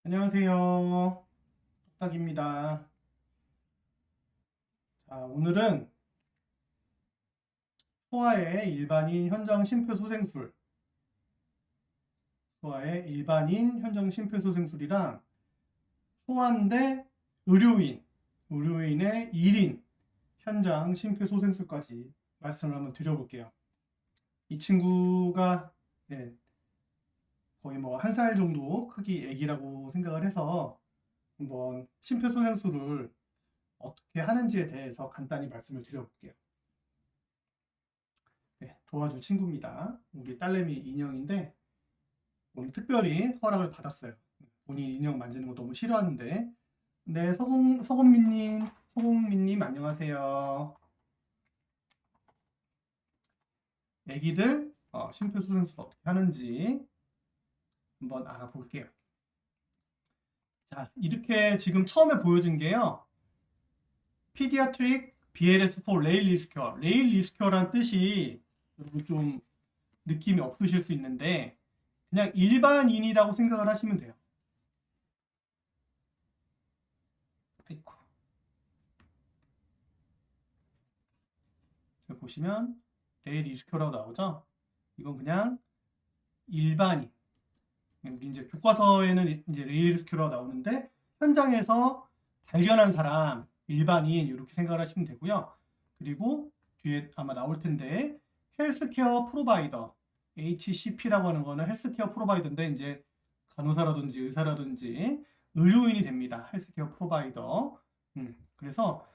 안녕하세요. 뚝딱입니다. 자, 오늘은 소아의 일반인 현장 심폐소생술, 소아의 일반인 현장 심폐소생술이랑 소아인데 의료인의 1인 현장 심폐소생술까지 말씀을 한번 드려볼게요. 이 친구가 거의 뭐 1살 정도 크기 애기라고 생각을 해서 한번 심폐소생술을 어떻게 하는지에 대해서 간단히 말씀을 드려볼게요. 도와줄 친구입니다. 우리 딸내미 인형인데 오늘 특별히 허락을 받았어요. 본인 인형 만지는 거 너무 싫어하는데. 네, 서공민님 안녕하세요. 애기들 심폐소생술 어떻게 하는지 한번 알아볼게요. 자, 이렇게 지금 처음에 보여준 게요. Pediatric BLS4 레일 리스큐어. 레일 리스큐어란 뜻이 좀 느낌이 없으실 수 있는데 그냥 일반인이라고 생각을 하시면 돼요. 아이고. 여기 보시면 레일 리스큐어라고 나오죠? 이건 그냥 일반인. 우리 이제 교과서에는 이제 레일 리스큐어라고 나오는데 현장에서 발견한 사람, 일반인 이렇게 생각을 하시면 되고요. 그리고 뒤에 아마 나올 텐데 헬스케어 프로바이더 HCP라고 하는 거는 헬스케어 프로바이더인데 이제 간호사라든지 의사라든지 의료인이 됩니다. 헬스케어 프로바이더. 그래서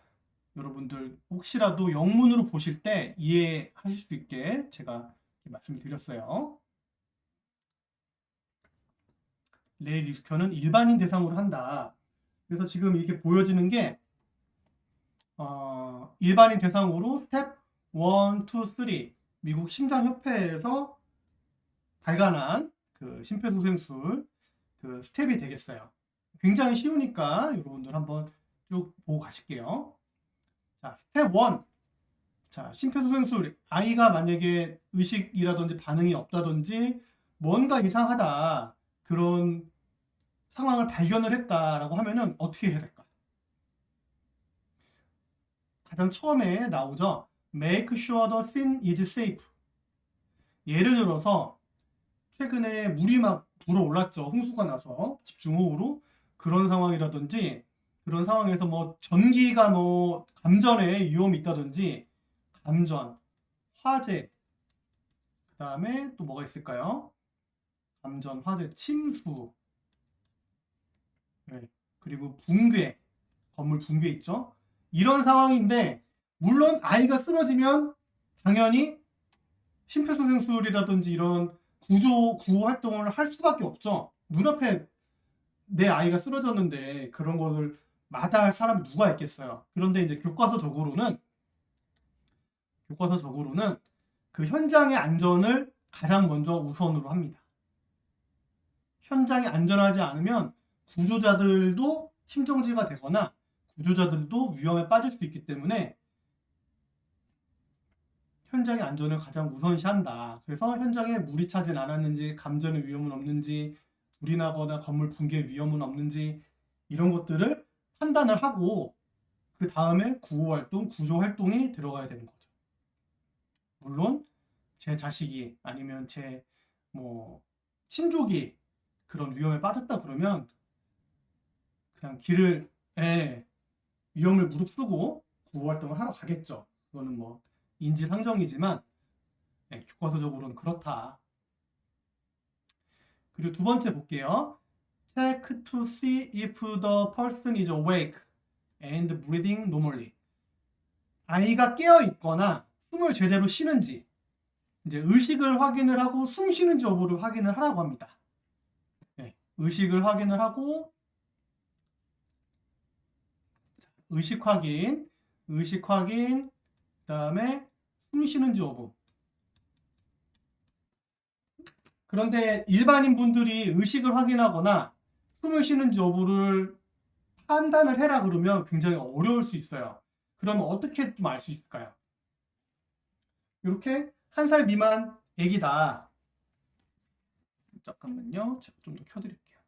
여러분들 혹시라도 영문으로 보실 때 이해하실 수 있게 제가 말씀을 드렸어요. 레일 리스큐어는 일반인 대상으로 한다. 그래서 지금 이렇게 보여지는 게 일반인 대상으로 스텝 1, 2, 3 미국 심장협회에서 발간한 그 심폐소생술 그 스텝이 되겠어요. 굉장히 쉬우니까 여러분들 한번 쭉 보고 가실게요. 자, 스텝 1. 자, 심폐소생술 아이가 만약에 의식이라든지 반응이 없다든지 뭔가 이상하다 그런 상황을 발견을 했다라고 하면은 어떻게 해야 될까? 가장 처음에 나오죠. Make sure the scene is safe. 예를 들어서 최근에 물이 막 불어올랐죠. 홍수가 나서 집중호우로 그런 상황이라든지 그런 상황에서 뭐 전기가 뭐 감전에 위험이 있다든지 감전, 화재, 그 다음에 또 뭐가 있을까요? 감전, 화재, 침수, 그리고 붕괴, 건물 붕괴 있죠. 이런 상황인데 물론 아이가 쓰러지면 당연히 심폐소생술이라든지 이런 구호 활동을 할 수밖에 없죠. 눈앞에 내 아이가 쓰러졌는데 그런 것을 마다할 사람이 누가 있겠어요. 그런데 이제 교과서적으로는 그 현장의 안전을 가장 먼저 우선으로 합니다. 현장이 안전하지 않으면 구조자들도 심정지가 되거나 구조자들도 위험에 빠질 수 있기 때문에 현장의 안전을 가장 우선시한다. 그래서 현장에 물이 차진 않았는지, 감전의 위험은 없는지, 불이 나거나 건물 붕괴 위험은 없는지 이런 것들을 판단을 하고 그 다음에 구호활동, 구조활동이 들어가야 되는 거죠. 물론 제 자식이 아니면 제 뭐 친족이 그런 위험에 빠졌다 그러면 그냥 위험을 무릅쓰고 구호활동을 하러 가겠죠. 그거는 뭐 인지상정이지만 교과서적으로는 그렇다. 그리고 두 번째 볼게요. Check to see if the person is awake and breathing normally. 아이가 깨어 있거나 숨을 제대로 쉬는지 이제 의식을 확인을 하고 숨 쉬는지 여부를 확인을 하라고 합니다. 의식을 확인을 하고 의식 확인, 그다음에 숨 쉬는지 여부. 그런데 일반인 분들이 의식을 확인하거나 숨을 쉬는지 여부를 판단을 해라 그러면 굉장히 어려울 수 있어요. 그러면 어떻게 좀 알 수 있을까요? 이렇게 1살 미만 애기다. 잠깐만요. 제가 좀 더 켜드릴게요.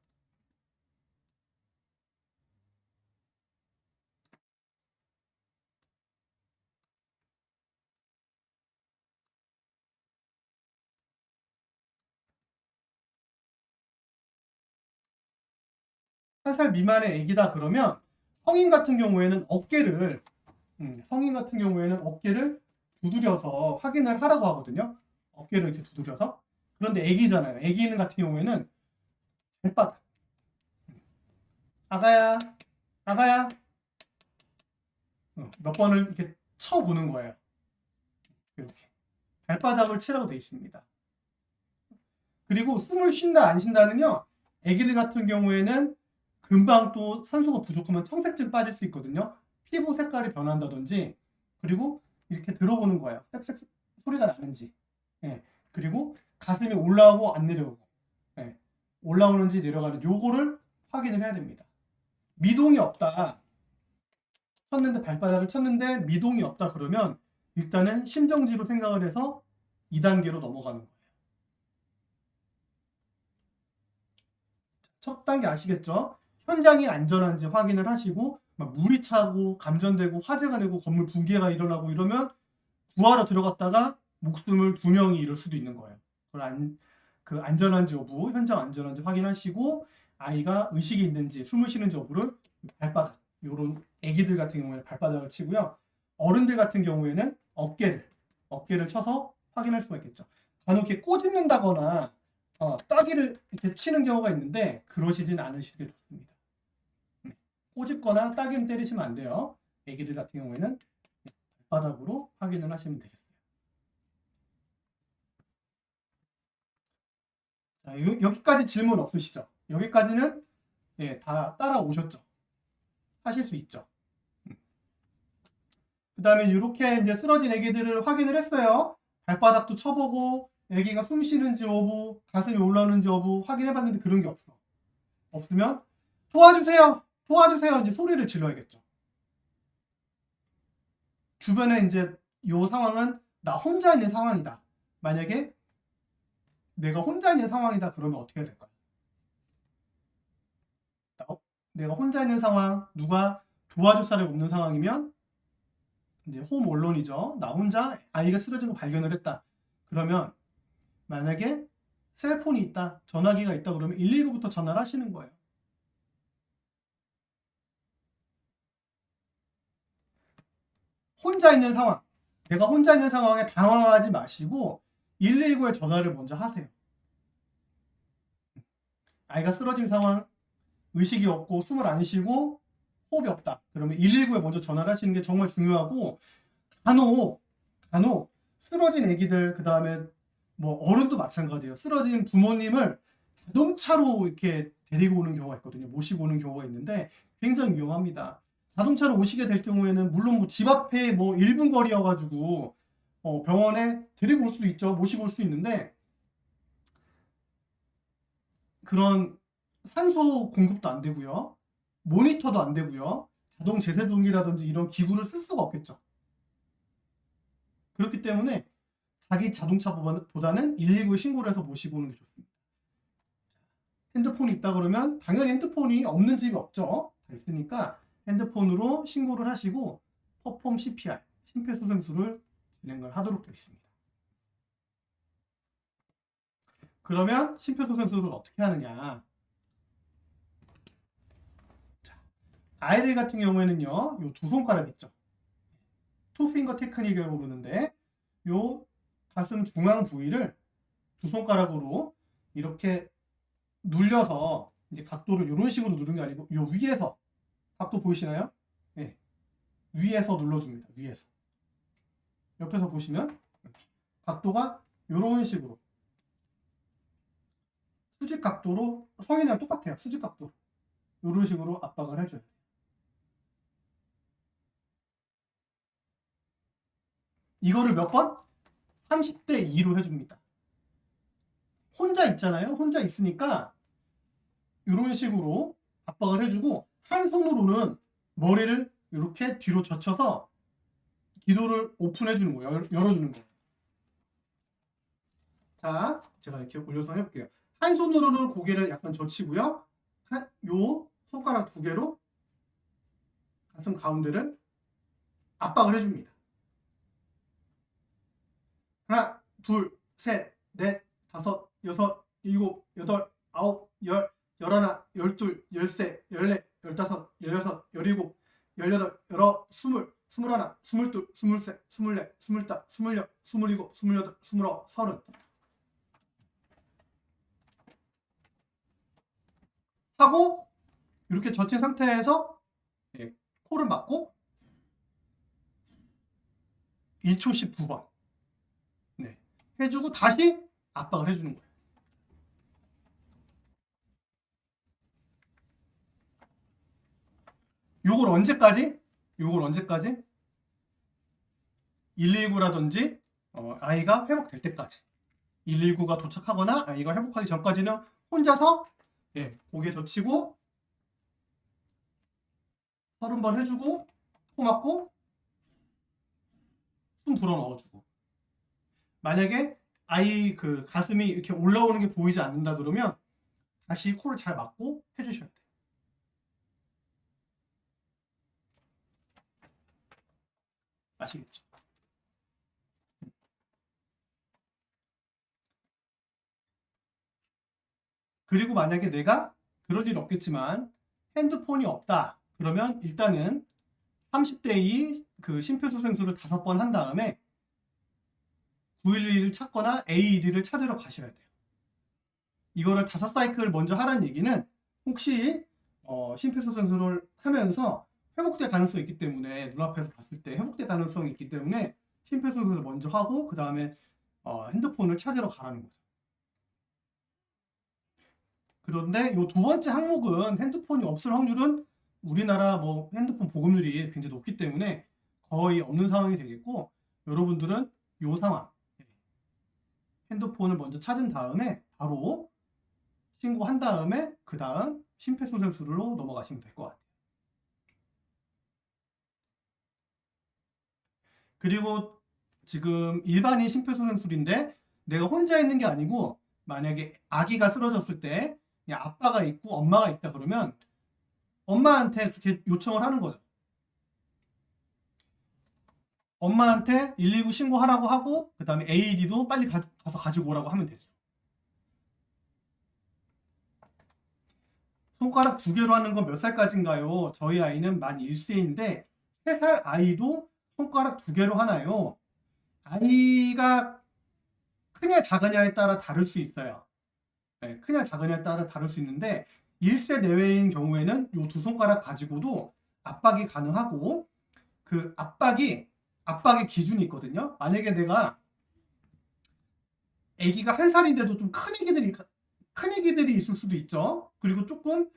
한 살 미만의 아기다 그러면 성인 같은 경우에는 어깨를 두드려서 확인을 하라고 하거든요. 어깨를 이렇게 두드려서. 그런데 아기잖아요. 아기는 같은 경우에는 발바닥. 아가야, 아가야. 몇 번을 이렇게 쳐보는 거예요. 이렇게. 발바닥을 치라고 되어 있습니다. 그리고 숨을 쉰다 안 쉰다는요. 아기들 같은 경우에는 금방 또 산소가 부족하면 청색증 빠질 수 있거든요. 피부 색깔이 변한다든지 그리고 이렇게 들어보는 거예요. 색 소리가 나는지. 예. 그리고 가슴이 올라오고 안 내려오고 예. 올라오는지 내려가는지 요거를 확인을 해야 됩니다. 미동이 없다. 쳤는데 발바닥을 쳤는데 미동이 없다 그러면 일단은 심정지로 생각을 해서 2단계로 넘어가는 거예요. 첫 단계 아시겠죠? 현장이 안전한지 확인을 하시고 막 물이 차고 감전되고 화재가 되고 건물 붕괴가 일어나고 이러면 구하러 들어갔다가 목숨을 2명이 잃을 수도 있는 거예요. 그 안전한지 여부, 현장 안전한지 확인하시고 아이가 의식이 있는지 숨을 쉬는지 여부를 발바닥, 요런 애기들 같은 경우에는 발바닥을 치고요. 어른들 같은 경우에는 어깨를 쳐서 확인할 수가 있겠죠. 간혹 이렇게 꼬집는다거나 따기를 이렇게 치는 경우가 있는데 그러시진 않으시는 게 좋습니다. 꼬집거나 따기는 때리시면 안 돼요. 애기들 같은 경우에는 발바닥으로 확인을 하시면 되겠어요. 자, 여기까지 질문 없으시죠? 여기까지는 다 따라오셨죠? 하실 수 있죠? 그 다음에 이렇게 이제 쓰러진 애기들을 확인을 했어요. 발바닥도 쳐보고 애기가 숨 쉬는지 여부, 가슴이 올라오는지 여부 확인해봤는데 그런 게 없어. 없으면 도와주세요! 도와주세요! 이제 소리를 질러야겠죠. 주변에 이제 이 상황은 나 혼자 있는 상황이다. 만약에 내가 혼자 있는 상황이다 그러면 어떻게 해야 될까요? 내가 혼자 있는 상황, 누가 도와줄 사람이 없는 상황이면 이제 홈 언론이죠. 나 혼자 아이가 쓰러진 거 발견을 했다. 그러면 만약에 셀폰이 있다, 전화기가 있다 그러면 119부터 전화를 하시는 거예요. 혼자 있는 상황, 내가 혼자 있는 상황에 당황하지 마시고 119에 전화를 먼저 하세요. 아이가 쓰러진 상황, 의식이 없고 숨을 안 쉬고 호흡이 없다. 그러면 119에 먼저 전화를 하시는 게 정말 중요하고 간혹 쓰러진 애기들 그 다음에 뭐 어른도 마찬가지예요. 쓰러진 부모님을 자동차로 이렇게 데리고 오는 경우가 있거든요. 모시고 오는 경우가 있는데 굉장히 위험합니다. 자동차로 오시게 될 경우에는 물론 뭐 집 앞에 뭐 1분 거리여가지고 병원에 데리고 올 수도 있죠. 모시고 올 수 있는데 그런 산소 공급도 안 되고요. 모니터도 안 되고요. 자동 제세동이라든지 이런 기구를 쓸 수가 없겠죠. 그렇기 때문에 자기 자동차보다는 119에 신고를 해서 모시고 오는 게 좋습니다. 핸드폰이 있다 그러면 당연히 핸드폰이 없는 집이 없죠. 다 있으니까 핸드폰으로 신고를 하시고 퍼폼 CPR, 심폐소생술을 진행을 하도록 되어 있습니다. 그러면 심폐소생술을 어떻게 하느냐? 자, 아이들 같은 경우에는요, 요 두 손가락 있죠. 투핑거 테크닉이라고 부르는데 요 가슴 중앙 부위를 두 손가락으로 이렇게 눌려서 이제 각도를 이런 식으로 누르는 게 아니고 요 위에서 각도 보이시나요? 네. 위에서 눌러줍니다. 위에서. 옆에서 보시면 각도가 이런 식으로 수직 각도로 성인이랑 똑같아요. 수직 각도 이런 식으로 압박을 해줘요. 이거를 몇 번? 30대 2로 해줍니다. 혼자 있잖아요. 혼자 있으니까 이런 식으로 압박을 해주고 한 손으로는 머리를 이렇게 뒤로 젖혀서 기도를 오픈해주는 거예요. 열어주는 거예요. 자, 제가 이렇게 올려서 해볼게요. 한 손으로는 고개를 약간 젖히고요. 요 손가락 두 개로 가슴 가운데를 압박을 해줍니다. 하나, 둘, 셋, 넷, 다섯, 여섯, 일곱, 여덟, 아홉, 열, 열하나, 열둘, 열세, 열네, 열다섯, 열여섯, 열일곱, 열여덟, 열아홉, 스물, 스물하나, 스물둘, 스물셋, 스물넷, 스물다, 스물여, 스물일곱, 스물여덟, 스물아홉, 서른 하고 이렇게 젖힌 상태에서 코를 막고 1초씩 9번 해주고 다시 압박을 해주는 거예요. 요걸 언제까지? 119라든지 아이가 회복될 때까지 119가 도착하거나 아이가 회복하기 전까지는 혼자서 고개 젖히고 30번 해주고 코 막고 숨 불어 넣어주고 만약에 아이 그 가슴이 이렇게 올라오는 게 보이지 않는다 그러면 다시 코를 잘 막고 해주셔야 돼요. 아시겠죠? 그리고 만약에 내가 그럴 일 없겠지만 핸드폰이 없다 그러면 일단은 30대2 그 심폐소생술을 5번 한 다음에 911을 찾거나 AED를 찾으러 가셔야 돼요. 이거를 5사이클 먼저 하라는 얘기는 혹시 심폐소생술을 하면서 회복될 가능성이 있기 때문에 눈앞에서 봤을 때 회복될 가능성이 있기 때문에 심폐소생술을 먼저 하고 그 다음에 핸드폰을 찾으러 가라는 거죠. 그런데 이 두 번째 항목은 핸드폰이 없을 확률은 우리나라 뭐 핸드폰 보급률이 굉장히 높기 때문에 거의 없는 상황이 되겠고 여러분들은 이 상황 핸드폰을 먼저 찾은 다음에 바로 신고한 다음에 그 다음 심폐소생술로 넘어가시면 될 것 같아요. 그리고 지금 일반인 심폐소생술인데 내가 혼자 있는 게 아니고 만약에 아기가 쓰러졌을 때 그냥 아빠가 있고 엄마가 있다 그러면 엄마한테 그렇게 요청을 하는 거죠. 엄마한테 119 신고하라고 하고 그 다음에 AED도 빨리 가서 가지고 오라고 하면 되죠. 손가락 2개로 하는 건 몇 살까지인가요? 저희 아이는 만 1세인데 3살 아이도 손가락 2개로 하나요? 아이가 크냐 작으냐에 따라 다를 수 있어요. 크냐 작으냐에 따라 다를 수 있는데 1세 내외인 경우에는 이 2손가락 가지고도 압박이 가능하고 그 압박의 기준이 있거든요. 만약에 내가 아기가 1살인데도 좀 큰 애기들이 있을 수도 있죠. 그리고 조금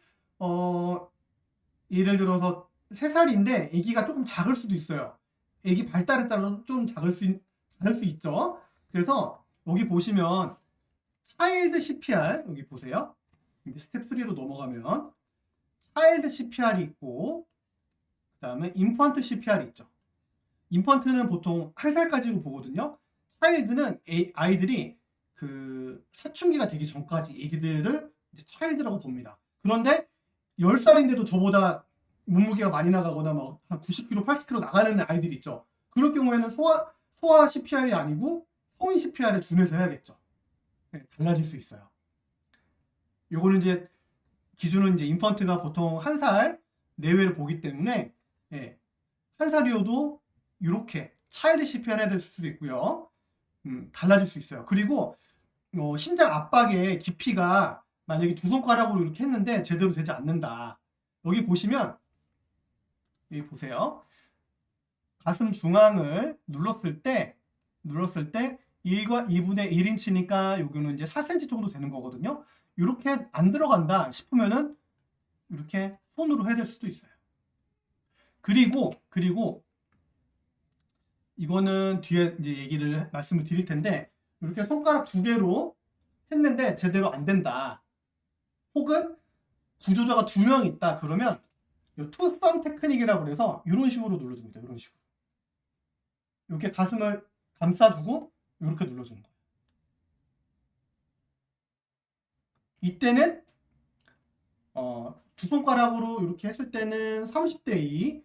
예를 들어서 3살인데 아기가 조금 작을 수도 있어요. 아기 발달에 따라 좀 작을 수 있죠. 그래서 여기 보시면 차일드 CPR 여기 보세요. 스텝 3로 넘어가면 차일드 CPR이 있고 그 다음에 인펀트 CPR이 있죠. 인펀트는 보통 1살까지로 보거든요. 차일드는 아이들이 그 사춘기가 되기 전까지 애기들을 이제 차일드라고 봅니다. 그런데 10살인데도 저보다 몸무게가 많이 나가거나 막 한 90kg, 80kg 나가는 아이들이 있죠. 그럴 경우에는 소아 CPR이 아니고 성인 CPR에 준해서 해야겠죠. 달라질 수 있어요. 요거는 이제 기준은 이제 인펀트가 보통 1살 내외를 보기 때문에 1살이어도 이렇게 차일드 CPR 해야 될 수도 있고요. 달라질 수 있어요. 그리고 심장 압박의 깊이가 만약에 2손가락으로 이렇게 했는데 제대로 되지 않는다. 여기 보시면 여기 보세요. 가슴 중앙을 눌렀을 때 1과 2분의 1인치니까 여기는 이제 4cm 정도 되는 거거든요. 이렇게 안 들어간다 싶으면은 이렇게 손으로 해야 될 수도 있어요. 그리고 이거는 뒤에 이제 말씀을 드릴 텐데 이렇게 손가락 2개로 했는데 제대로 안 된다. 혹은 구조자가 2명 있다. 그러면 투썸 테크닉이라고 그래서 이런 식으로 눌러줍니다. 이런 식으로. 이렇게 가슴을 감싸주고 이렇게 눌러주는 거예요. 이때는 2손가락으로 이렇게 했을 때는 30대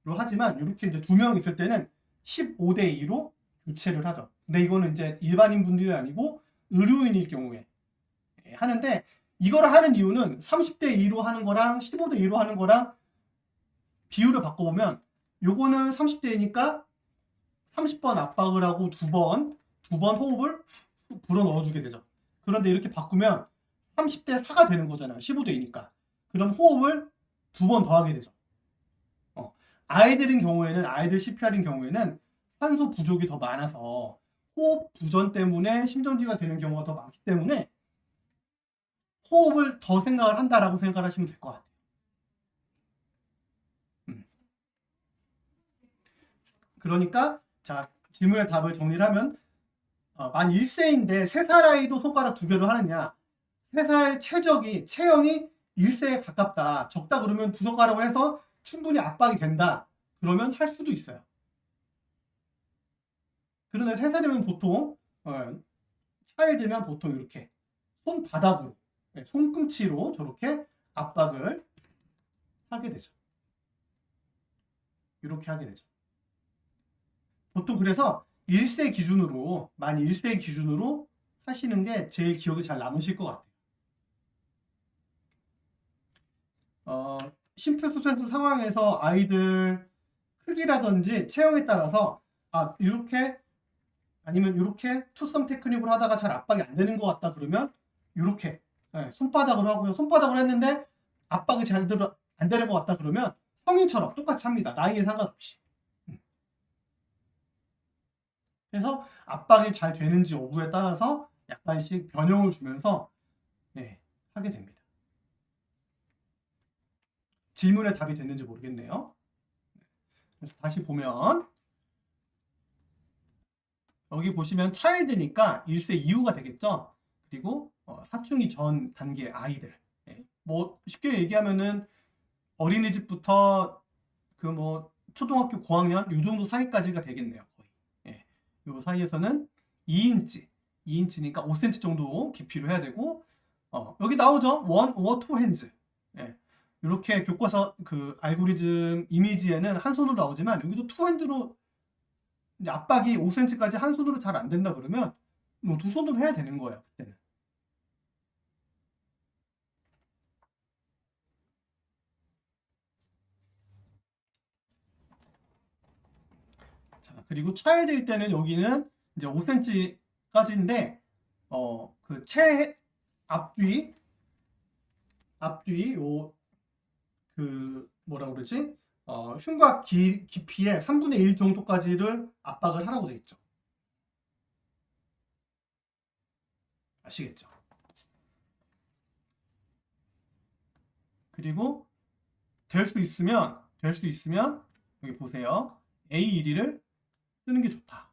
2로 하지만 이렇게 이제 2명 있을 때는 15대 2로 교체를 하죠. 근데 이거는 이제 일반인 분들이 아니고 의료인일 경우에 하는데 이거를 하는 이유는 30대 2로 하는 거랑 15대 2로 하는 거랑 비율을 바꿔보면 요거는 30대이니까 30번 압박을 하고 두 번 호흡을 불어 넣어주게 되죠. 그런데 이렇게 바꾸면 30대 4가 되는 거잖아요. 15대 2니까. 그럼 호흡을 두 번 더 하게 되죠. 아이들 CPR인 경우에는 산소 부족이 더 많아서 호흡 부전 때문에 심정지가 되는 경우가 더 많기 때문에 호흡을 더 생각을 한다라고 생각하시면 될 것 같아요. 그러니까 자, 질문의 답을 정리를 하면 만 1세인데 3살 아이도 손가락 2개로 하느냐, 3살 체형이 1세에 가깝다, 적다 그러면 2손가락으로 해서 충분히 압박이 된다 그러면 할 수도 있어요. 그런데 3살이면 보통 차일드면 보통 이렇게 손바닥으로, 손꿈치로 저렇게 압박을 하게 되죠. 이렇게 하게 되죠. 보통 그래서 1세 기준으로, 만 1세 기준으로 하시는 게 제일 기억에 잘 남으실 것 같아요. 심폐소생술 상황에서 아이들 크기라든지 체형에 따라서 이렇게 아니면 이렇게 투썸 테크닉으로 하다가 잘 압박이 안 되는 것 같다 그러면 이렇게 손바닥으로 하고요. 손바닥으로 했는데 압박이 잘 안 되는 것 같다 그러면 성인처럼 똑같이 합니다. 나이에 상관없이. 그래서 압박이 잘 되는지 여부에 따라서 약간씩 변형을 주면서 하게 됩니다. 질문에 답이 됐는지 모르겠네요. 그래서 다시 보면 여기 보시면 차일드니까 1세 이후가 되겠죠. 그리고 사춘기 전 단계 아이들. 뭐 쉽게 얘기하면은 어린이집부터 초등학교 고학년 요 정도 사이까지가 되겠네요. 거의. 요 사이에서는 2인치니까 5cm 정도 깊이로 해야 되고 여기 나오죠. 1 or 2 hands. 이렇게 교과서 그 알고리즘 이미지에는 한 손으로 나오지만 여기도 투 핸드로 압박이 5cm까지 한 손으로 잘 안 된다 그러면 뭐 두 손으로 해야 되는 거예요. 그때는. 자, 그리고 차일드일 때는 여기는 이제 5cm까지인데 그 앞뒤 뭐라 그러지? 흉곽 깊이의 3분의 1 정도까지를 압박을 하라고 되어 있죠. 아시겠죠? 그리고 될 수 있으면 여기 보세요. AED를 쓰는 게 좋다.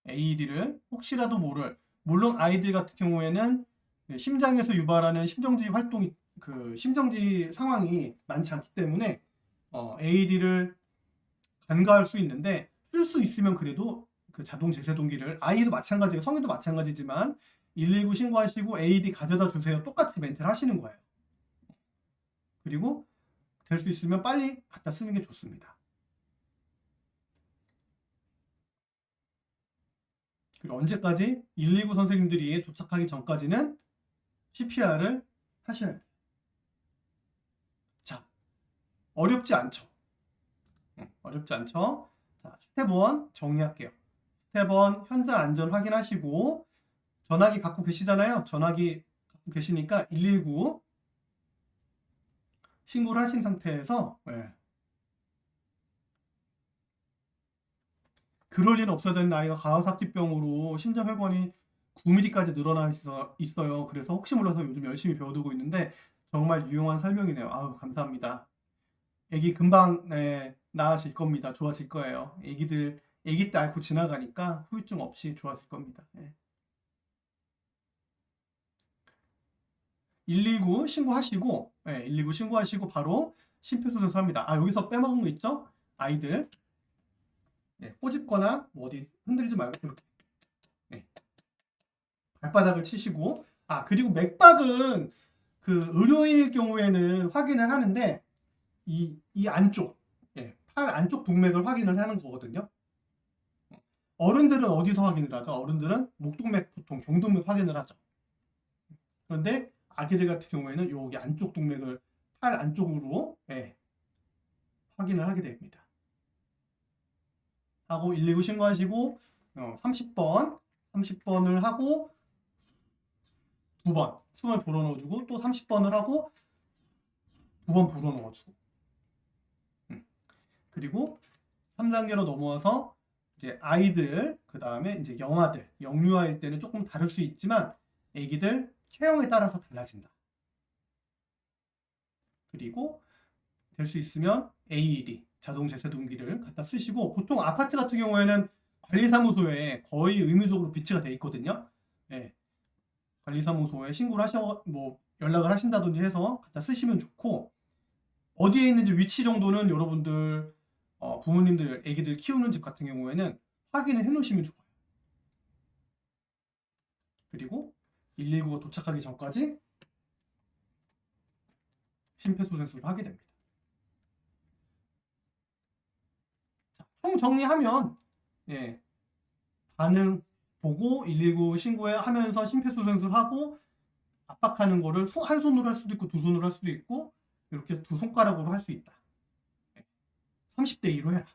AED를 혹시라도 물론 아이들 같은 경우에는 심장에서 유발하는 심정지 활동이 심정지 상황이 많지 않기 때문에 AED를 간과할 수 있는데 쓸 수 있으면 그래도 그 자동 제세동기를 아이도 마찬가지예요. 성인도 마찬가지지만 119 신고하시고 AED 가져다 주세요. 똑같이 멘트를 하시는 거예요. 그리고 될 수 있으면 빨리 갖다 쓰는 게 좋습니다. 그리고 언제까지 119 선생님들이 도착하기 전까지는 CPR을 하셔야 돼요. 자, 어렵지 않죠? 어렵지 않죠? 자, 스텝 1 정리할게요. 스텝 1 현장 안전 확인하시고 전화기 갖고 계시잖아요. 전화기 갖고 계시니까 119 신고를 하신 상태에서 그럴 일은 없어야 되는 아이가 가와사키병으로 심장혈관이 9mm까지 늘어나 있어요. 그래서 혹시 몰라서 요즘 열심히 배워두고 있는데 정말 유용한 설명이네요. 아유, 감사합니다. 애기 금방 나아질 겁니다. 좋아질 거예요. 애기 때 앓고 지나가니까 후유증 없이 좋아질 겁니다. 119 신고하시고 119 신고하시고 바로 심폐소생술 합니다. 여기서 빼먹은 거 있죠? 아이들 꼬집거나 뭐 어디 흔들지 말고 이렇게 발바닥을 치시고 그리고 맥박은 그 의료인일 경우에는 확인을 하는데 이 안쪽 팔 안쪽 동맥을 확인을 하는 거거든요. 어른들은 어디서 확인을 하죠? 어른들은 목동맥 보통 경동맥 확인을 하죠. 그런데 아기들 같은 경우에는 여기 안쪽 동맥을 팔 안쪽으로 확인을 하게 됩니다. 하고 119 신고하시고 30번을 하고 2번 숨을 불어넣어주고 또 30번을 하고 2번 불어넣어주고 그리고 3단계로 넘어와서 이제 아이들 그 다음에 이제 영아들 영유아일 때는 조금 다를 수 있지만 애기들 체형에 따라서 달라진다. 그리고 될 수 있으면 AED 자동 제세동기를 갖다 쓰시고 보통 아파트 같은 경우에는 관리사무소에 거의 의무적으로 비치가 돼 있거든요. 관리사무소에 신고를 연락을 하신다든지 해서 갖다 쓰시면 좋고 어디에 있는지 위치 정도는 여러분들 부모님들 애기들 키우는 집 같은 경우에는 확인을 해 놓으시면 좋아요. 그리고 119가 도착하기 전까지 심폐소생술을 하게 됩니다. 자, 총 정리하면 반응 보고 119 신고하면서 심폐소생술 하고 압박하는 거를 한 손으로 할 수도 있고 두 손으로 할 수도 있고 이렇게 두 손가락으로 할 수 있다. 30대 2로 해라.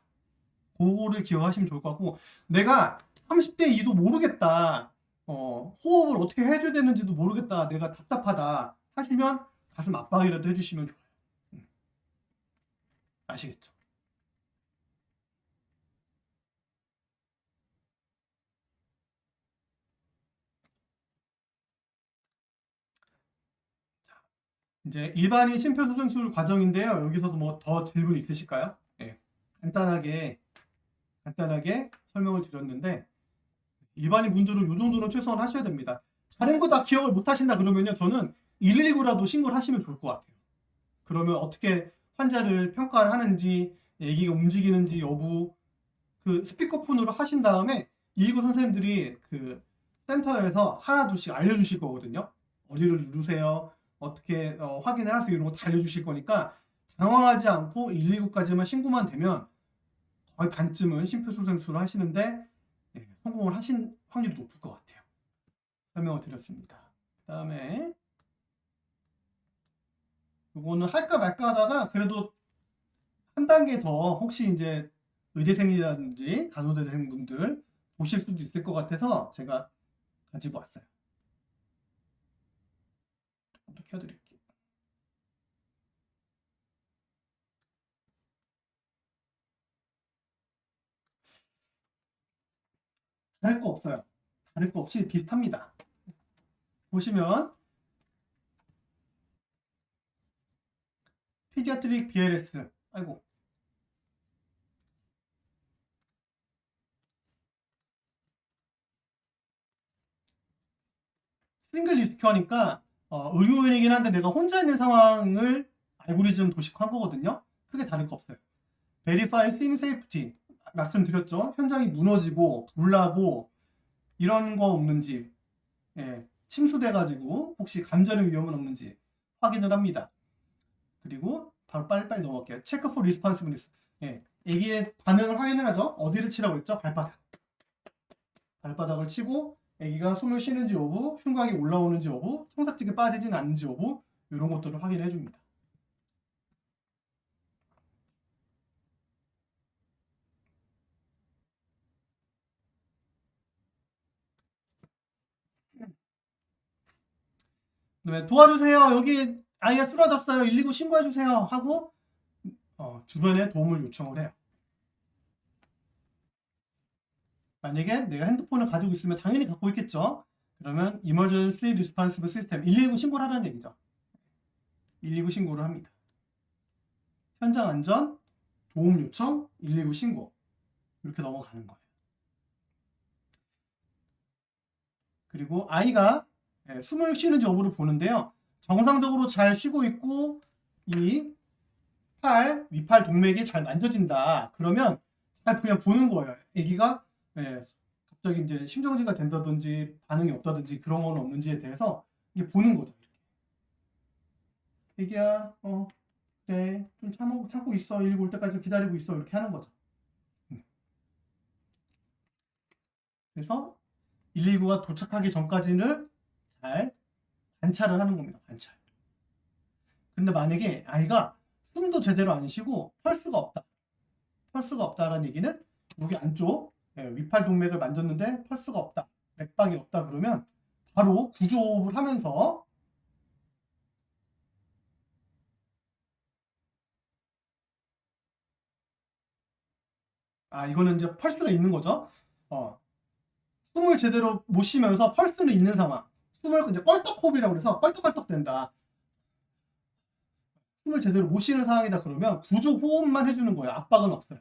그거를 기억하시면 좋을 것 같고 내가 30대 2도 모르겠다. 호흡을 어떻게 해줘야 되는지도 모르겠다. 내가 답답하다 하시면 가슴 압박이라도 해주시면 좋아요. 아시겠죠? 이제 일반인 심폐소생술 과정인데요. 여기서도 뭐 더 질문 있으실까요? 간단하게 설명을 드렸는데 일반인 분들은 이 정도는 최소한 하셔야 됩니다. 다른 거 다 기억을 못 하신다 그러면요. 저는 119라도 신고를 하시면 좋을 것 같아요. 그러면 어떻게 환자를 평가를 하는지 애기가 움직이는지 여부 그 스피커폰으로 하신 다음에 119 선생님들이 그 센터에서 하나 둘씩 알려주실 거거든요. 어디를 누르세요. 어떻게 확인을 하세요. 이런 거 다 알려주실 거니까 당황하지 않고 119까지만 신고만 되면 거의 반쯤은 심폐소생술을 하시는데 성공을 하신 확률이 높을 것 같아요. 설명을 드렸습니다. 그 다음에 이거는 할까 말까 하다가 그래도 한 단계 더 혹시 이제 의대생이라든지 간호대생 분들 보실 수도 있을 것 같아서 제가 가지고 왔어요. 조금 더 켜드릴게요. 다를 거 없어요. 다를 거 없이 비슷합니다. 보시면 피디아트릭 BLS 아이고 싱글 리스큐 하니까 의료인이긴 한데 내가 혼자 있는 상황을 알고리즘 도식한 거거든요. 크게 다를 거 없어요. Verify Thing Safety 말씀드렸죠. 현장이 무너지고 불나고 이런 거 없는지 침수돼가지고 혹시 감전의 위험은 없는지 확인을 합니다. 그리고 바로 빨리빨리 넘어갈게요. Check for Responsiveness. 애기의 반응을 확인을 하죠. 어디를 치라고 했죠? 발바닥. 발바닥을 치고 애기가 숨을 쉬는지 여부, 흉곽이 올라오는지 여부, 청삭지게 빠지진 않는지 여부 이런 것들을 확인해 줍니다. 네, 도와주세요. 여기 아이가 쓰러졌어요. 119 신고해주세요. 하고 주변에 도움을 요청을 해요. 만약에 내가 핸드폰을 가지고 있으면 당연히 갖고 있겠죠. 그러면 Emergency Responsive System 119 신고를 하라는 얘기죠. 119 신고를 합니다. 현장 안전, 도움 요청, 119 신고 이렇게 넘어가는 거예요. 그리고 아이가 숨을 쉬는지 여부를 보는데요. 정상적으로 잘 쉬고 있고 이 위팔 동맥이 잘 만져진다. 그러면 잘 그냥 보는 거예요. 아기가 갑자기 이제 심정지가 된다든지 반응이 없다든지 그런 건 없는지에 대해서 이게 보는 거죠. 애기야, 그래, 좀 참고 있어. 119 올 때까지 기다리고 있어. 이렇게 하는 거죠. 그래서 119가 도착하기 전까지는 잘 관찰을 하는 겁니다. 관찰. 근데 만약에 아이가 숨도 제대로 안 쉬고 펄스가 없다. 펄스가 없다라는 얘기는 여기 안쪽 위팔 동맥을 만졌는데 펄스가 없다. 맥박이 없다 그러면 바로 구조호흡을 하면서 이거는 이제 펄스가 있는 거죠. 숨을 제대로 못 쉬면서 펄스는 있는 상황. 숨을 이제 껄떡호흡이라고 해서 껄떡껄떡 된다. 숨을 제대로 못 쉬는 상황이다 그러면 구조 호흡만 해주는 거예요. 압박은 없어요.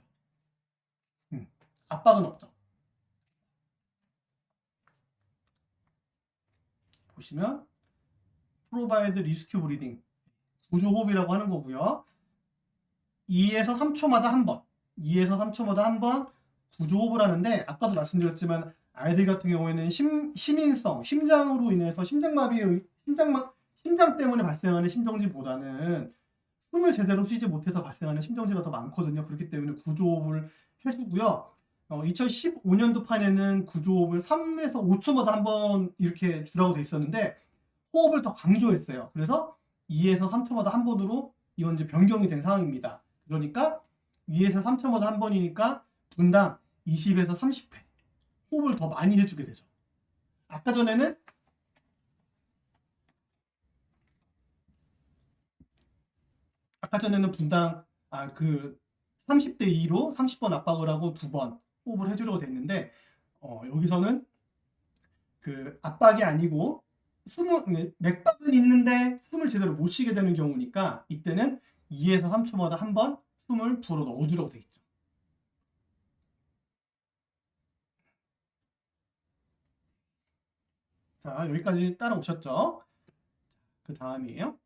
압박은 없죠. 보시면 Provide Rescue Breathing 구조 호흡이라고 하는 거고요. 2에서 3초마다 한 번, 2에서 3초마다 한 번 구조 호흡을 하는데 아까도 말씀드렸지만 아이들 같은 경우에는 심인성, 심장으로 인해서 심장마비의 심장 때문에 발생하는 심정지보다는 숨을 제대로 쉬지 못해서 발생하는 심정지가 더 많거든요. 그렇기 때문에 구조호흡을 해주고요. 2015년도 판에는 구조호흡을 3에서 5초마다 한 번 이렇게 주라고 돼 있었는데 호흡을 더 강조했어요. 그래서 2에서 3초마다 한 번으로 이건 이제 변경이 된 상황입니다. 그러니까 2에서 3초마다 한 번이니까 분당 20에서 30회 호흡을 더 많이 해주게 되죠. 아까 전에는 분당 30대 2로 30번 압박을 하고 2번 호흡을 해주려고 됐는데 여기서는 그 압박이 아니고 맥박은 있는데 숨을 제대로 못 쉬게 되는 경우니까 이때는 2에서 3초마다 한 번 숨을 불어 넣어주려고 돼 있죠. 자, 여기까지 따라오셨죠? 그 다음이에요.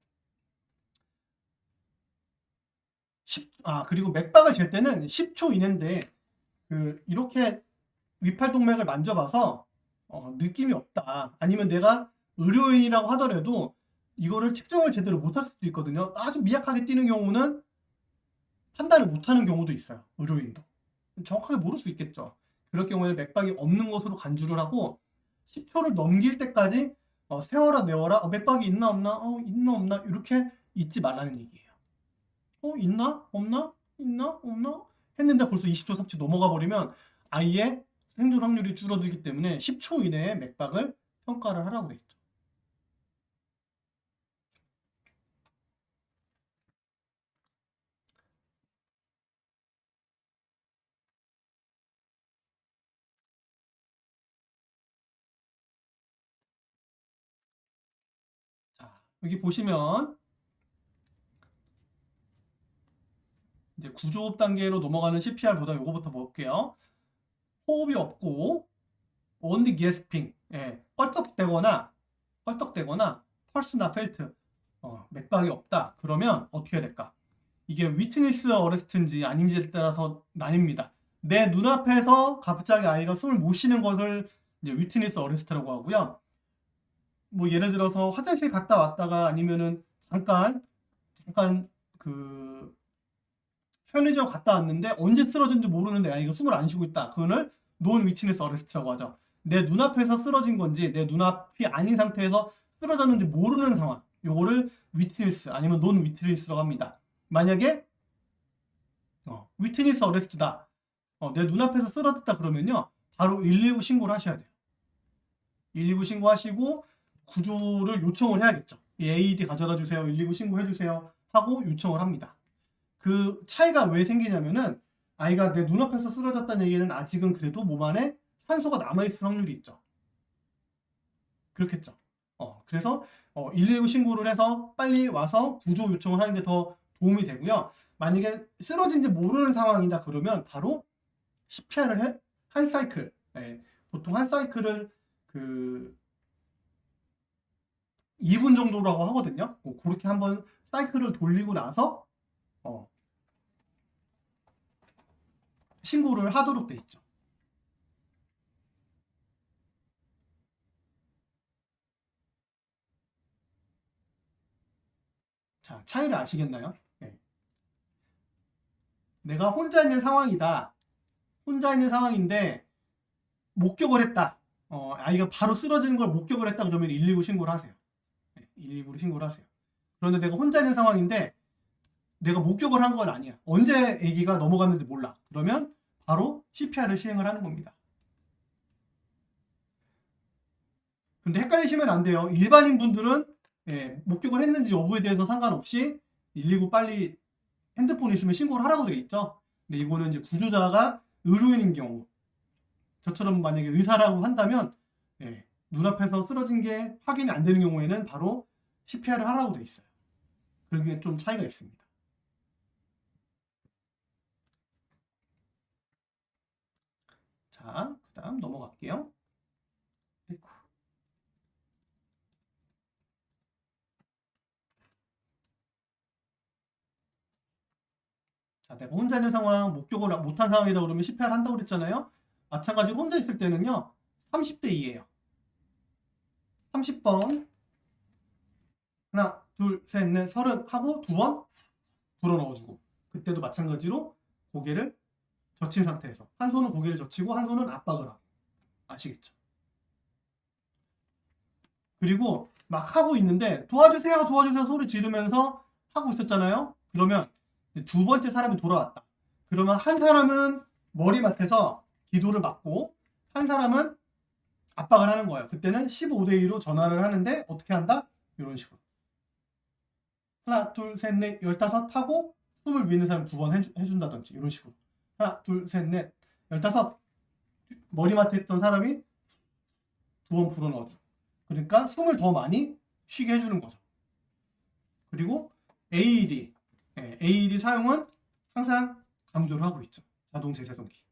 그리고 맥박을 잴 때는 10초 이내인데 이렇게 위팔동맥을 만져봐서 느낌이 없다. 아니면 내가 의료인이라고 하더라도 이거를 측정을 제대로 못할 수도 있거든요. 아주 미약하게 뛰는 경우는 판단을 못하는 경우도 있어요. 의료인도. 정확하게 모를 수 있겠죠. 그럴 경우에는 맥박이 없는 것으로 간주를 하고 10초를 넘길 때까지 세워라 내워라 맥박이 있나 없나 있나 없나 이렇게 잊지 말라는 얘기예요. 있나 없나 있나 없나 했는데 벌써 20초 30초 넘어가 버리면 아이의 생존 확률이 줄어들기 때문에 10초 이내에 맥박을 평가를 하라고 돼 있죠. 자, 여기 보시면 이제 구조호흡 단계로 넘어가는 CPR보다 이거부터 볼게요. 호흡이 없고 only gasping, 껄떡대거나 펄스나 펠트, 맥박이 없다. 그러면 어떻게 해야 될까? 이게 위트니스 어레스트인지 아닌지에 따라서 나뉩니다. 내 눈앞에서 갑자기 아이가 숨을 못 쉬는 것을 이제 위트니스 어레스트라고 하고요. 뭐 예를 들어서 화장실 갔다 왔다가 아니면은 잠깐 그 편의점 갔다 왔는데 언제 쓰러진지 모르는데 아이가 숨을 안 쉬고 있다. 그거를 논 위트니스 어레스트라고 하죠. 내 눈앞에서 쓰러진 건지 내 눈앞이 아닌 상태에서 쓰러졌는지 모르는 상황. 요거를 위트니스 아니면 논 위트니스라고 합니다. 만약에 위트니스 어레스트다. 내 눈앞에서 쓰러졌다 그러면요. 바로 119 신고를 하셔야 돼요. 119 신고하시고 구조를 요청을 해야겠죠. AED 가져다 주세요. 119 신고해 주세요. 하고 요청을 합니다. 그 차이가 왜 생기냐면은 아이가 내 눈앞에서 쓰러졌다는 얘기는 아직은 그래도 몸 안에 산소가 남아있을 확률이 있죠. 그렇겠죠. 그래서 119 신고를 해서 빨리 와서 구조 요청을 하는 게 더 도움이 되고요. 만약에 쓰러진지 모르는 상황이다 그러면 바로 CPR을 한 사이클, 보통 한 사이클을 2분 정도라고 하거든요. 그렇게 한번 사이클을 돌리고 나서 신고를 하도록 돼 있죠. 자, 차이를 아시겠나요? 내가 혼자 있는 상황이다. 혼자 있는 상황인데 목격을 했다. 아이가 바로 쓰러지는 걸 목격을 했다 그러면 119 신고를 하세요. 119로 신고를 하세요. 그런데 내가 혼자 있는 상황인데 내가 목격을 한 건 아니야. 언제 아기가 넘어갔는지 몰라. 그러면 바로 CPR을 시행을 하는 겁니다. 근데 헷갈리시면 안 돼요. 일반인 분들은 목격을 했는지 여부에 대해서 상관없이 119 빨리 핸드폰에 있으면 신고를 하라고 되어 있죠. 근데 이거는 이제 구조자가 의료인인 경우, 저처럼 만약에 의사라고 한다면 눈앞에서 쓰러진 게 확인이 안 되는 경우에는 바로 CPR을 하라고 되어 있어요. 그런 게 좀 차이가 있습니다. 자, 그 다음 넘어갈게요. 자, 내가 혼자 있는 상황, 목격을 못한 상황이다 그러면 CPR 한다고 그랬잖아요. 마찬가지로 혼자 있을 때는요, 30대 2예요. 30번. 하나, 둘, 셋, 넷, 30 하고 2번 불어 넣어주고. 그때도 마찬가지로 고개를 젖힌 상태에서. 한 손은 고개를 젖히고 한 손은 압박을 하고. 아시겠죠? 그리고 막 하고 있는데 도와주세요, 도와주세요 소리 지르면서 하고 있었잖아요. 그러면 두 번째 사람이 돌아왔다. 그러면 한 사람은 머리맡에서 기도를 받고 한 사람은 압박을 하는 거예요. 그때는 15대 2로 전화를 하는데 어떻게 한다? 이런 식으로. 하나, 둘, 셋, 넷, 15 하고 숨을 위는 사람 2번 해준다든지 이런 식으로. 하나, 둘, 셋, 넷, 15 머리맡에 있던 사람이 2번 불어 넣어주고. 그러니까 숨을 더 많이 쉬게 해주는 거죠. 그리고 AED. AED 사용은 항상 강조를 하고 있죠. 자동 제세동기.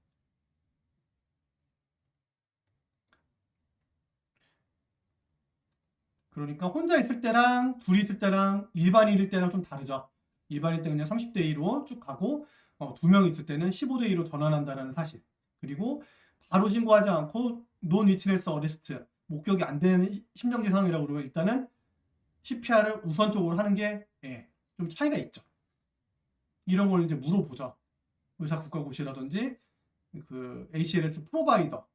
그러니까 혼자 있을 때랑 둘이 있을 때랑 일반인일 때랑 좀 다르죠. 일반인 때 그냥 30대 2로 쭉 가고 2명 있을 때는 15대 2로 전환한다는 사실. 그리고 바로 신고하지 않고 노 니트네스 어레스트 목격이 안 되는 심정지 상황이라고 그러면 일단은 CPR을 우선적으로 하는 게 좀 차이가 있죠. 이런 걸 이제 물어보죠. 의사 국가고시라든지 그 ACLS 프로바이더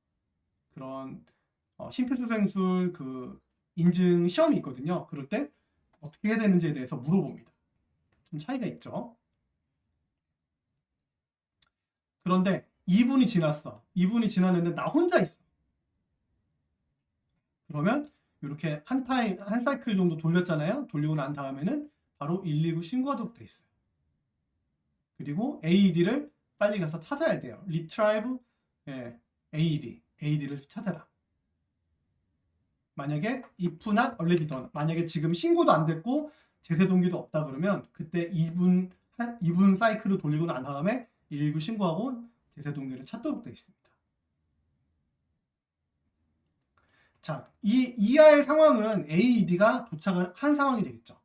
그런 심폐소생술 그 인증 시험이 있거든요. 그럴 때 어떻게 해야 되는지에 대해서 물어봅니다. 좀 차이가 있죠. 그런데 2분이 지났어. 2분이 지났는데 나 혼자 있어. 그러면 이렇게 한 사이클 정도 돌렸잖아요. 돌리고 난 다음에는 바로 119 신고하도록 돼 있어요. 그리고 AED를 빨리 가서 찾아야 돼요. Retrieve AED를 찾아라. 만약에 if not already done, 만약에 지금 신고도 안 됐고 제세 동기도 없다 그러면 그때 2분 사이클을 돌리고 난 다음에 119 신고하고 제세 동기를 찾도록 되어 있습니다. 자, 이 이하의 상황은 AED가 도착을 한 상황이 되겠죠.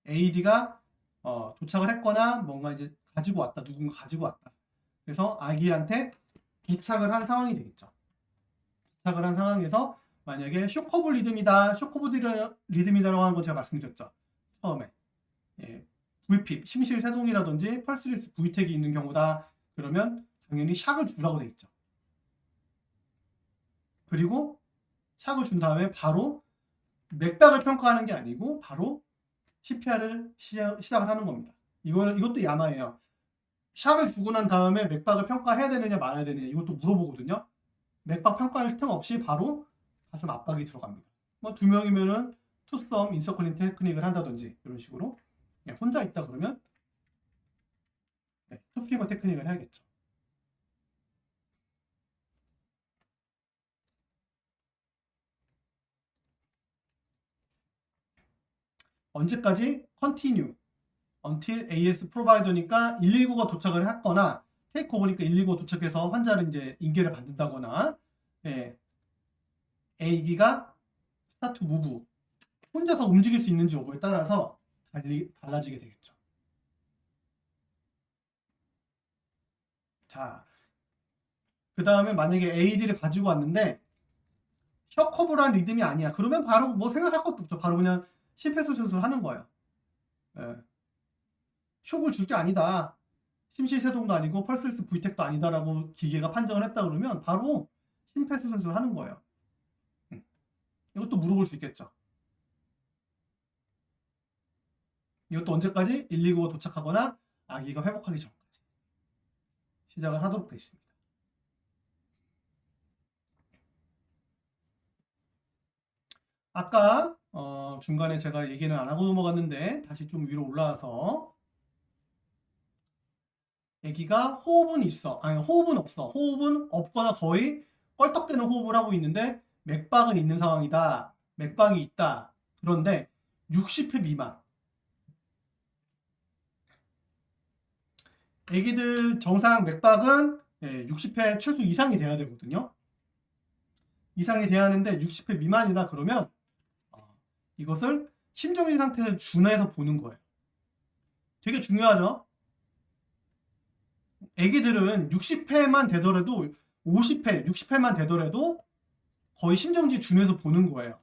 AED가 도착을 했거나 뭔가 이제 가지고 왔다, 누군가 가지고 왔다. 그래서 아기한테 부착을 한 상황이 되겠죠. 부착을 한 상황에서 만약에 쇼커브 리듬이다, 리듬이다라고 하는 거 제가 말씀드렸죠. 처음에 VP, 심실세동이라든지 펄스리스 V택이 있는 경우다. 그러면 당연히 샥을 주라고 돼 있죠. 그리고 샥을 준 다음에 바로 맥박을 평가하는 게 아니고 바로 CPR을 시작을 하는 겁니다. 이것도 야마예요. 샥을 주고 난 다음에 맥박을 평가해야 되느냐 말아야 되느냐 이것도 물어보거든요. 맥박 평가할 틈 없이 바로 가슴 압박이 들어갑니다. 뭐 2명이면은 투썸 인서클링 테크닉을 한다든지 이런 식으로 혼자 있다 그러면 투피거 테크닉을 해야겠죠. 언제까지? continue until AS 프로바이더니까 119가 도착을 했거나 테이크오버니까 119가 도착해서 환자를 이제 인계를 받는다거나 A기가 스타트 무브 혼자서 움직일 수 있는지 여부에 따라서 달라지게 되겠죠. 자, 그 다음에 만약에 AD를 가지고 왔는데 셔커브란 리듬이 아니야. 그러면 바로 뭐 생각할 것도 없죠. 바로 그냥 심폐소생술 하는 거예요. 숍을 줄 게 아니다. 심실세동도 아니고 펄스리스 V택도 아니다라고 기계가 판정을 했다 그러면 바로 심폐소생술 하는 거예요. 이것도 물어볼 수 있겠죠. 이것도 언제까지? 119가 도착하거나 아기가 회복하기 전까지 시작을 하도록 되어 있습니다. 아까 중간에 제가 얘기는 안 하고 넘어갔는데 다시 좀 위로 올라와서 아기가 호흡은 있어. 아니 호흡은 없어. 호흡은 없거나 거의 껄떡대는 호흡을 하고 있는데 맥박은 있는 상황이다. 맥박이 있다. 그런데 60회 미만. 아기들 정상 맥박은 60회 최소 이상이 돼야 되거든요. 이상이 돼야 하는데 60회 미만이다 그러면 이것을 심정지 상태를 준해서 보는 거예요. 되게 중요하죠. 애기들은 60회만 되더라도 50회, 60회만 되더라도 거의 심정지 준해서 보는 거예요.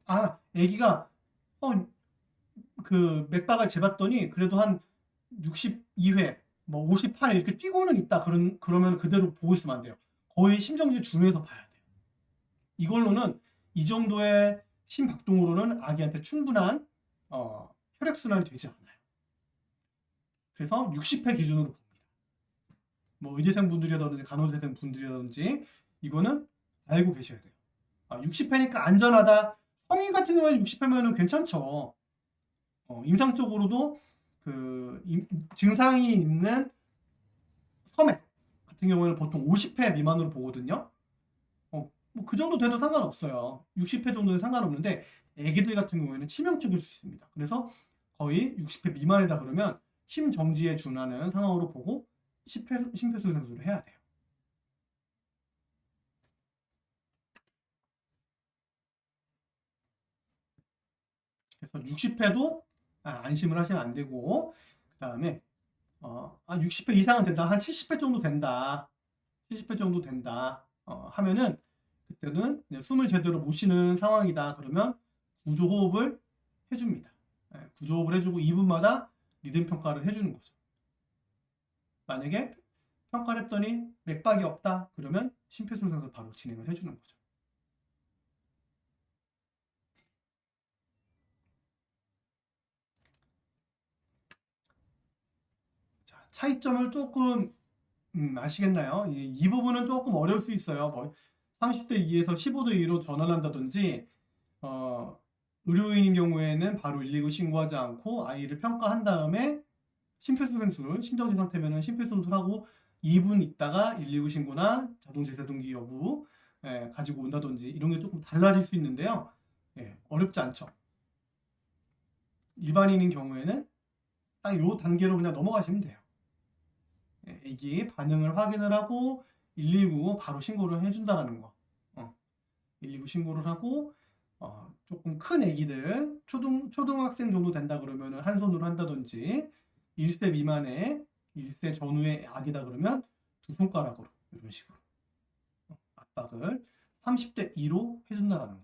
아, 애기가 그 맥박을 재봤더니 그래도 한 62회, 뭐 58회 이렇게 뛰고는 있다. 그러면 그대로 보고 있으면 안 돼요. 거의 심정지 준해서 봐야 돼요. 이걸로는 이 정도의 심박동으로는 아기한테 충분한 혈액순환이 되지 않아요. 그래서 60회 기준으로 봅니다. 뭐 의대생 분들이라든지 간호대생 분들이라든지 이거는 알고 계셔야 돼요. 60회니까 안전하다. 성인 같은 경우에 60회면은 괜찮죠. 임상적으로도 그 증상이 있는 섬액 같은 경우에는 보통 50회 미만으로 보거든요. 뭐 그 정도 돼도 상관없어요. 60회 정도는 상관없는데 애기들 같은 경우에는 치명적일 수 있습니다. 그래서 거의 60회 미만이다 그러면 심정지에 준하는 상황으로 보고 심폐소생술을 해야 돼요. 그래서 60회도 안심을 하시면 안 되고 그 다음에 60회 이상은 된다. 한 70회 정도 된다. 70회 정도 된다. 하면은 그때는 숨을 제대로 못 쉬는 상황이다. 그러면 구조호흡을 해줍니다. 구조호흡을 해주고 2분마다 리듬 평가를 해주는 거죠. 만약에 평가를 했더니 맥박이 없다. 그러면 심폐소생술 바로 진행을 해주는 거죠. 자, 차이점을 조금 아시겠나요? 이 부분은 조금 어려울 수 있어요. 뭐 30대 2에서 15대 2로 전환한다든지 의료인인 경우에는 바로 119 신고하지 않고 아이를 평가한 다음에 심폐소생술, 심정지 상태면은 심폐소생술하고 2분 있다가 119 신고나 자동제세동기 여부 가지고 온다든지 이런 게 조금 달라질 수 있는데요. 어렵지 않죠. 일반인인 경우에는 딱 요 단계로 그냥 넘어가시면 돼요. 애기 반응을 확인을 하고 119 바로 신고를 해준다는 거. 119 신고를 하고 조금 큰 애기들 초등학생 정도 된다 그러면 한 손으로 한다든지 1세 미만의 1세 전후의 아기다 그러면 두 손가락으로 이런 식으로 압박을 30대 2로 해준다는 거.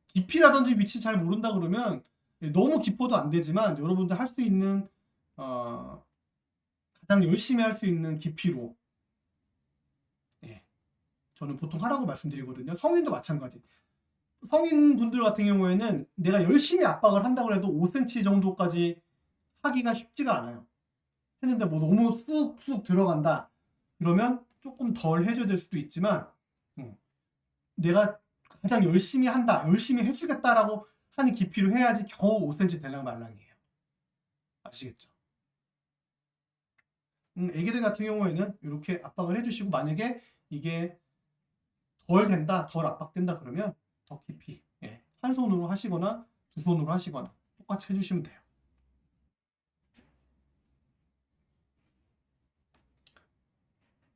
깊이라든지 위치 잘 모른다 그러면 너무 깊어도 안 되지만 여러분들 할 수 있는 가장 열심히 할 수 있는 깊이로 저는 보통 하라고 말씀드리거든요. 성인도 마찬가지. 성인분들 같은 경우에는 내가 열심히 압박을 한다고 해도 5cm 정도까지 하기가 쉽지가 않아요. 했는데 뭐 너무 쑥쑥 들어간다. 그러면 조금 덜 해줘야 될 수도 있지만 내가 가장 열심히 한다. 열심히 해주겠다라고 하는 깊이로 해야지 겨우 5cm 될랑 말랑이에요. 아시겠죠? 애기들 같은 경우에는 이렇게 압박을 해주시고 만약에 이게 덜 된다, 덜 압박된다 그러면 더 깊이 한 손으로 하시거나 두 손으로 하시거나 똑같이 해주시면 돼요.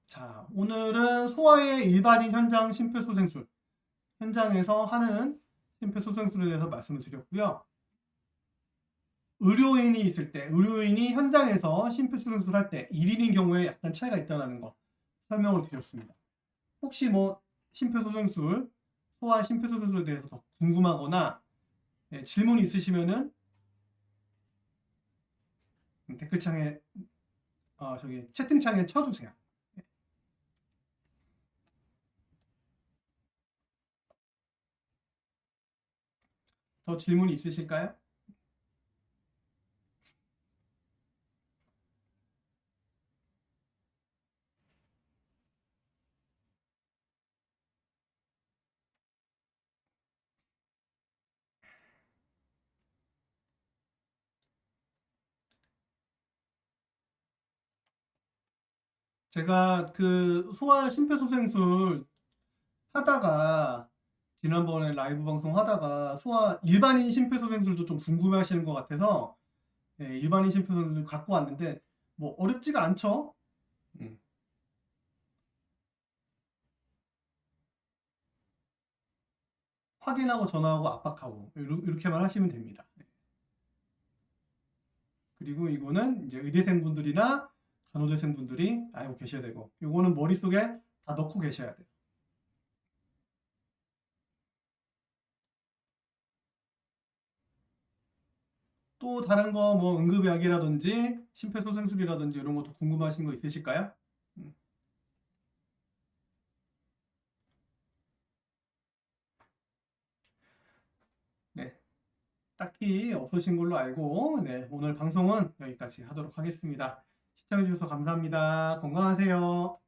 자, 오늘은 소아의 일반인 현장 심폐소생술 현장에서 하는 심폐소생술에 대해서 말씀을 드렸고요. 의료인이 있을 때, 의료인이 현장에서 심폐소생술 할 때 1인인 경우에 약간 차이가 있다는 거 설명을 드렸습니다. 혹시 뭐 심폐소생술, 소아 심폐소생술에 대해서 더 궁금하거나 질문 있으시면은 댓글창에 저기 채팅창에 쳐주세요. 더 질문이 있으실까요? 제가 그 소아 심폐소생술 하다가 지난번에 라이브 방송 하다가 소아 일반인 심폐소생술도 좀 궁금해 하시는 것 같아서 일반인 심폐소생술 갖고 왔는데 뭐 어렵지가 않죠? 음. 확인하고 전화하고 압박하고 이렇게만 하시면 됩니다. 그리고 이거는 이제 의대생분들이나 간호대생분들이 알고 계셔야 되고 이거는 머릿속에 다 넣고 계셔야 돼요. 또 다른 거 뭐 응급약이라든지 심폐소생술이라든지 이런 것도 궁금하신 거 있으실까요? 음, 네, 딱히 없으신 걸로 알고 네, 오늘 방송은 여기까지 하도록 하겠습니다. 시청해주셔서 감사합니다. 건강하세요.